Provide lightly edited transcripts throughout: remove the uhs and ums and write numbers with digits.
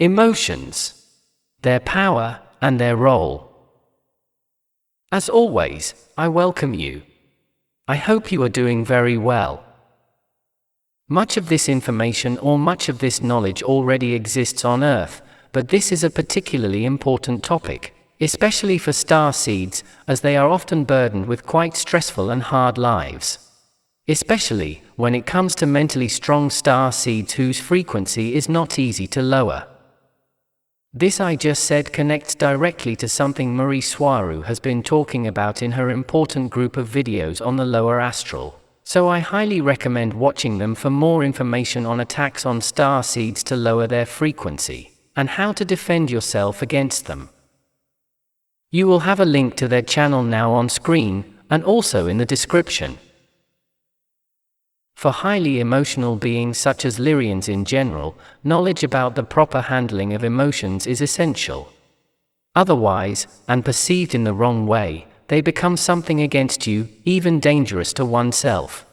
Emotions, their power, and their role. As always, I welcome you. I hope you are doing very well. Much of this information or much of this knowledge already exists on Earth, but this is a particularly important topic, especially for star seeds, as they are often burdened with quite stressful and hard lives. Especially when it comes to mentally strong star seeds whose frequency is not easy to lower. This I just said connects directly to something Marie Soireau has been talking about in her important group of videos on the lower astral, so I highly recommend watching them for more information on attacks on star seeds to lower their frequency, and how to defend yourself against them. You will have a link to their channel now on screen, and also in the description. For highly emotional beings such as Lyrians in general, knowledge about the proper handling of emotions is essential. Otherwise, and perceived in the wrong way, they become something against you, even dangerous to oneself.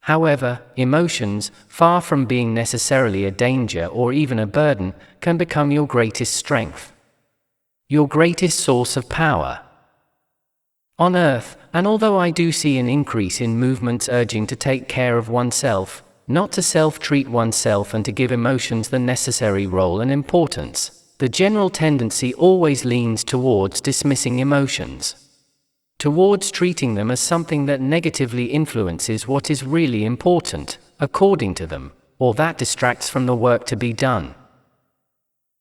However, emotions, far from being necessarily a danger or even a burden, can become your greatest strength. Your greatest source of power. On Earth, and although I do see an increase in movements urging to take care of oneself, not to self-treat oneself and to give emotions the necessary role and importance, the general tendency always leans towards dismissing emotions. Towards treating them as something that negatively influences what is really important, according to them, or that distracts from the work to be done.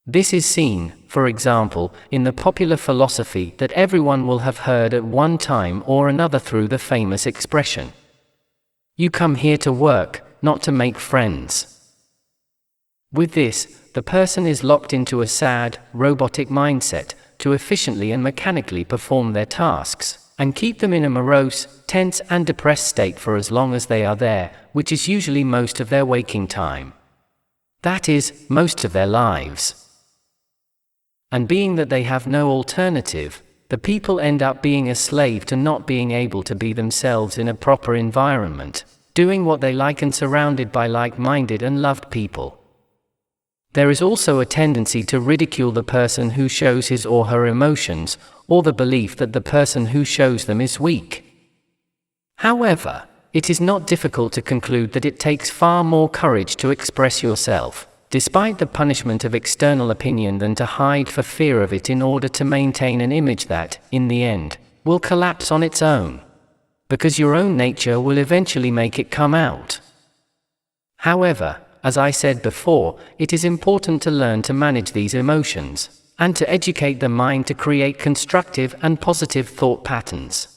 This is seen, for example, in the popular philosophy that everyone will have heard at one time or another through the famous expression, "You come here to work, not to make friends." With this, the person is locked into a sad, robotic mindset to efficiently and mechanically perform their tasks, and keep them in a morose, tense and depressed state for as long as they are there, which is usually most of their waking time. That is, most of their lives. And being that they have no alternative, the people end up being a slave to not being able to be themselves in a proper environment, doing what they like and surrounded by like-minded and loved people. There is also a tendency to ridicule the person who shows his or her emotions, or the belief that the person who shows them is weak. However, it is not difficult to conclude that it takes far more courage to express yourself, despite the punishment of external opinion, than to hide for fear of it in order to maintain an image that, in the end, will collapse on its own. Because your own nature will eventually make it come out. However, as I said before, it is important to learn to manage these emotions, and to educate the mind to create constructive and positive thought patterns.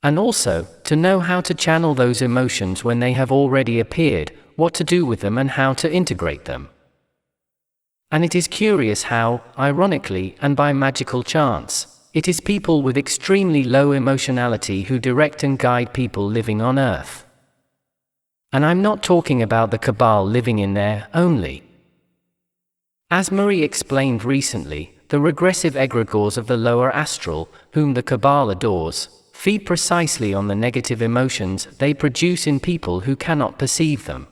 And also, to know how to channel those emotions when they have already appeared, what to do with them and how to integrate them. And it is curious how, ironically and by magical chance, it is people with extremely low emotionality who direct and guide people living on Earth. And I'm not talking about the cabal living in there only. As Marie explained recently, the regressive egregores of the lower astral, whom the cabal adores, feed precisely on the negative emotions they produce in people who cannot perceive them.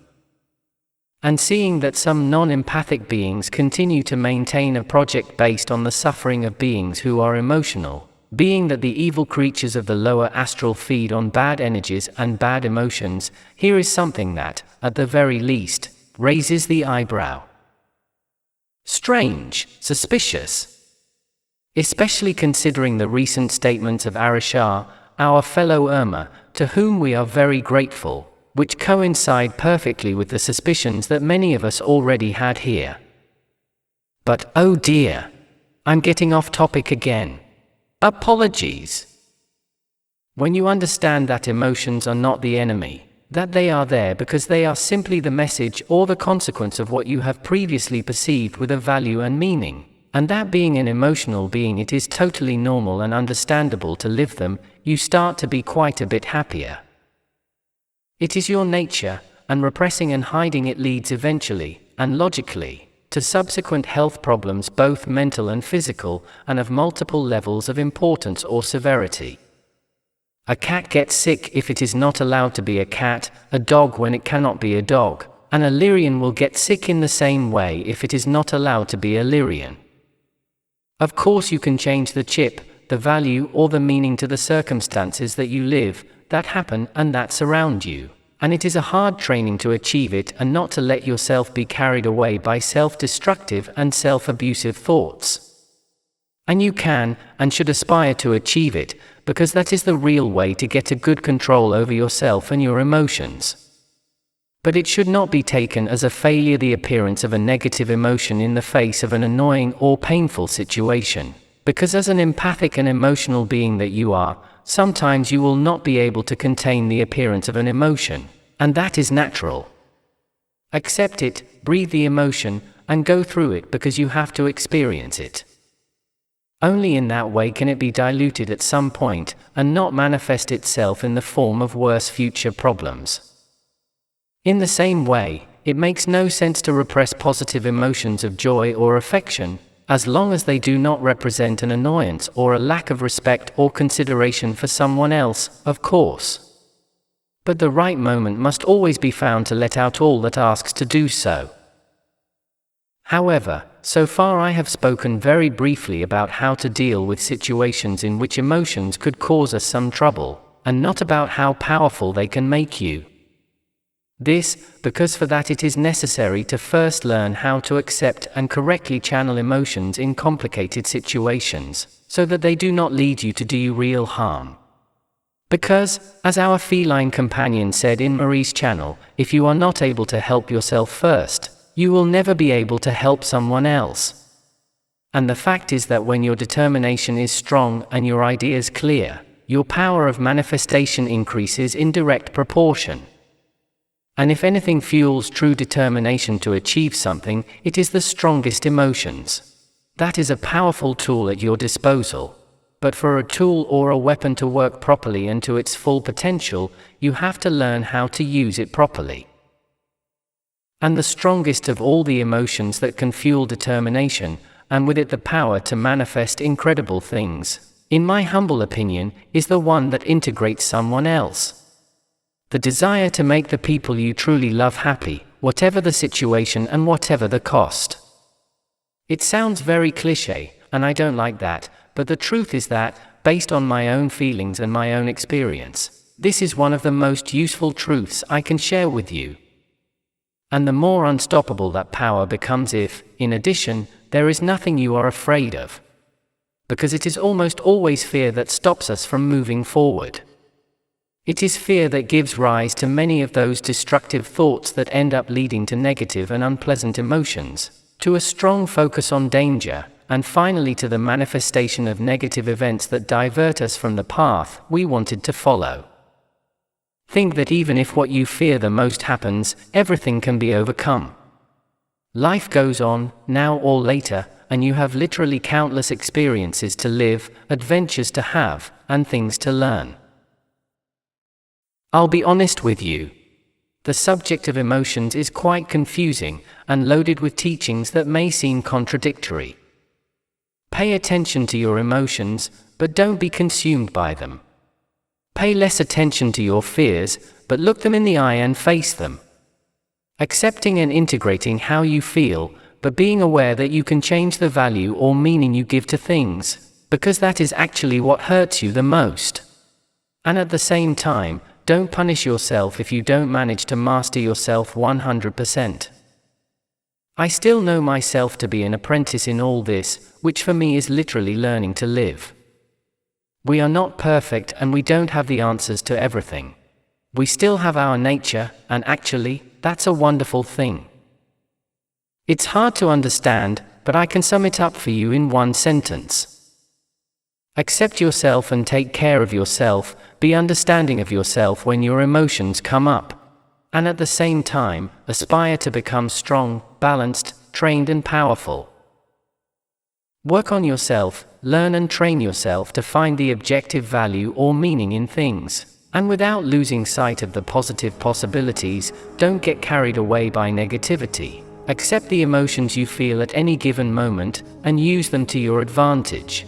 And seeing that some non-empathic beings continue to maintain a project based on the suffering of beings who are emotional, being that the evil creatures of the lower astral feed on bad energies and bad emotions, here is something that, at the very least, raises the eyebrow. Strange, suspicious. Especially considering the recent statements of Arishar, our fellow Irma, to whom we are very grateful, which coincide perfectly with the suspicions that many of us already had here. But oh dear, I'm getting off topic again. Apologies. When you understand that emotions are not the enemy, that they are there because they are simply the message or the consequence of what you have previously perceived with a value and meaning, and that being an emotional being it is totally normal and understandable to live them, you start to be quite a bit happier. It is your nature, and repressing and hiding it leads eventually, and logically, to subsequent health problems, both mental and physical, and of multiple levels of importance or severity. A cat gets sick if it is not allowed to be a cat, a dog when it cannot be a dog, An Illyrian will get sick in the same way if it is not allowed to be Illyrian. Of course you can change the chip, the value or the meaning to the circumstances that you live, that happen and that surround you. And it is a hard training to achieve it and not to let yourself be carried away by self-destructive and self-abusive thoughts. And you can, and should aspire to achieve it, because that is the real way to get a good control over yourself and your emotions. But it should not be taken as a failure, the appearance of a negative emotion in the face of an annoying or painful situation. Because as an empathic and emotional being that you are, sometimes you will not be able to contain the appearance of an emotion, and that is natural. Accept it, breathe the emotion, and go through it because you have to experience it. Only in that way can it be diluted at some point, and not manifest itself in the form of worse future problems. In the same way, it makes no sense to repress positive emotions of joy or affection, as long as they do not represent an annoyance or a lack of respect or consideration for someone else, of course. But the right moment must always be found to let out all that asks to do so. However, so far I have spoken very briefly about how to deal with situations in which emotions could cause us some trouble, and not about how powerful they can make you. This, because for that it is necessary to first learn how to accept and correctly channel emotions in complicated situations, so that they do not lead you to do you real harm. Because, as our feline companion said in Marie's channel, if you are not able to help yourself first, you will never be able to help someone else. And the fact is that when your determination is strong and your ideas clear, your power of manifestation increases in direct proportion. And if anything fuels true determination to achieve something, it is the strongest emotions. That is a powerful tool at your disposal. But for a tool or a weapon to work properly and to its full potential, you have to learn how to use it properly. And the strongest of all the emotions that can fuel determination, and with it the power to manifest incredible things, in my humble opinion, is the one that integrates someone else. The desire to make the people you truly love happy, whatever the situation and whatever the cost. It sounds very cliché, and I don't like that, but the truth is that, based on my own feelings and my own experience, this is one of the most useful truths I can share with you. And the more unstoppable that power becomes if, in addition, there is nothing you are afraid of. Because it is almost always fear that stops us from moving forward. It is fear that gives rise to many of those destructive thoughts that end up leading to negative and unpleasant emotions, to a strong focus on danger, and finally to the manifestation of negative events that divert us from the path we wanted to follow. Think that even if what you fear the most happens, everything can be overcome. Life goes on, now or later, and you have literally countless experiences to live, adventures to have, and things to learn. I'll be honest with you. The subject of emotions is quite confusing, and loaded with teachings that may seem contradictory. Pay attention to your emotions, but don't be consumed by them. Pay less attention to your fears, but look them in the eye and face them. Accepting and integrating how you feel, but being aware that you can change the value or meaning you give to things, because that is actually what hurts you the most. And at the same time, don't punish yourself if you don't manage to master yourself 100%. I still know myself to be an apprentice in all this, which for me is literally learning to live. We are not perfect and we don't have the answers to everything. We still have our nature, and actually, that's a wonderful thing. It's hard to understand, but I can sum it up for you in one sentence. Accept yourself and take care of yourself, be understanding of yourself when your emotions come up. And at the same time, aspire to become strong, balanced, trained and powerful. Work on yourself, learn and train yourself to find the objective value or meaning in things. And without losing sight of the positive possibilities, don't get carried away by negativity. Accept the emotions you feel at any given moment, and use them to your advantage.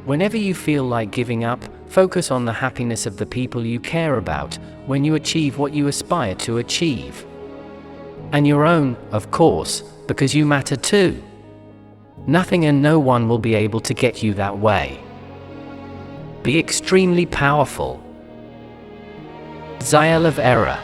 Whenever you feel like giving up, focus on the happiness of the people you care about, when you achieve what you aspire to achieve. And your own, of course, because you matter too. Nothing and no one will be able to get you that way. Be extremely powerful. Za'el of error.